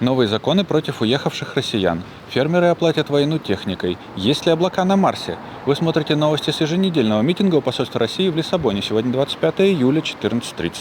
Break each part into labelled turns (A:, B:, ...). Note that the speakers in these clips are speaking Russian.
A: Новые законы против уехавших россиян. Фермеры оплатят войну техникой. Есть ли облака на Марсе? Вы смотрите новости с еженедельного митинга у посольства России в Лиссабоне. Сегодня 25 июля, 14:30.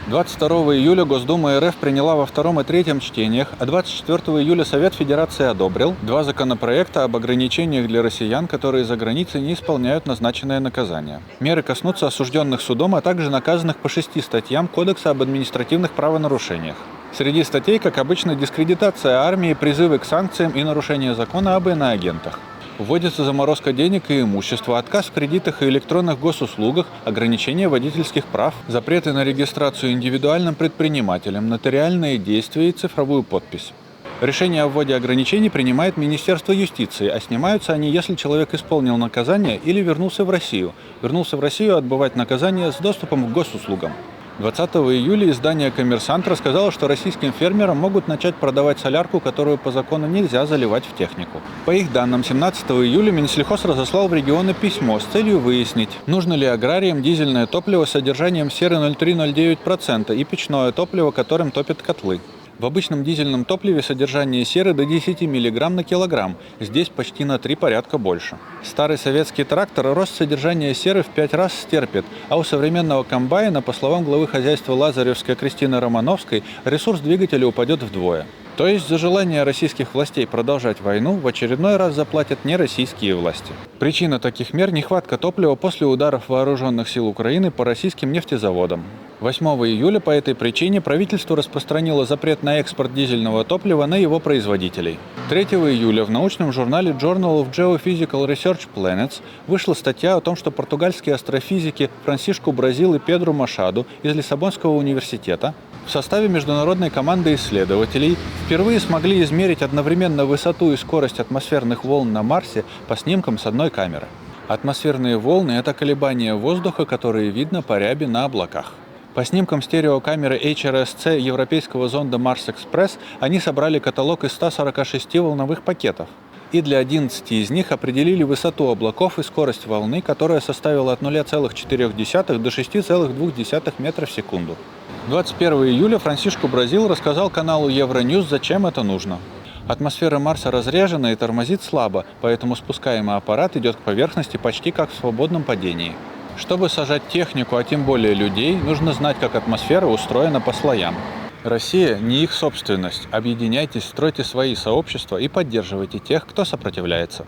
A: 22 июля Госдума РФ приняла во втором и третьем чтениях, а 24 июля Совет Федерации одобрил два законопроекта об ограничениях для россиян, которые за границей не исполняют назначенное наказание. Меры коснутся осужденных судом, а также наказанных по 6 статьям Кодекса об административных правонарушениях. Среди статей, как обычно, дискредитация армии, призывы к санкциям и нарушение закона об иноагентах. Вводится заморозка денег и имущества, отказ в кредитах и электронных госуслугах, ограничение водительских прав, запреты на регистрацию индивидуальным предпринимателям, нотариальные действия и цифровую подпись. Решение о вводе ограничений принимает Министерство юстиции, а снимаются они, если человек исполнил наказание или вернулся в Россию. Вернулся в Россию отбывать наказание с доступом к госуслугам. 20 июля издание «Коммерсант» рассказало, что российским фермерам могут начать продавать солярку, которую по закону нельзя заливать в технику. По их данным, 17 июля Минсельхоз разослал в регионы письмо с целью выяснить, нужно ли аграриям дизельное топливо с содержанием серы 0,3–0,9% и печное топливо, которым топят котлы. В обычном дизельном топливе содержание серы до 10 мг на килограмм, здесь почти на 3 порядка больше. Старый советский трактор рост содержания серы в 5 раз стерпит, а у современного комбайна, по словам главы хозяйства Лазаревской Кристины Романовской, ресурс двигателя упадет вдвое. То есть за желание российских властей продолжать войну в очередной раз заплатят не российские власти. Причина таких мер – нехватка топлива после ударов вооруженных сил Украины по российским нефтезаводам. 8 июля по этой причине правительство распространило запрет на экспорт дизельного топлива на его производителей. 3 июля в научном журнале Journal of Geophysical Research Planets вышла статья о том, что португальские астрофизики Франсишку Бразил и Педру Машаду из Лиссабонского университета в составе международной команды исследователей впервые смогли измерить одновременно высоту и скорость атмосферных волн на Марсе по снимкам с одной камеры. Атмосферные волны – это колебания воздуха, которые видно по ряби на облаках. По снимкам стереокамеры HRSC европейского зонда Mars-Express они собрали каталог из 146 волновых пакетов. И для 11 из них определили высоту облаков и скорость волны, которая составила от 0,4 до 6,2 метра в секунду. 21 июля Франсишку Бразил рассказал каналу Евроньюз, зачем это нужно. Атмосфера Марса разрежена и тормозит слабо, поэтому спускаемый аппарат идет к поверхности почти как в свободном падении. Чтобы сажать технику, а тем более людей, нужно знать, как атмосфера устроена по слоям. Россия не их собственность. Объединяйтесь, стройте свои сообщества и поддерживайте тех, кто сопротивляется.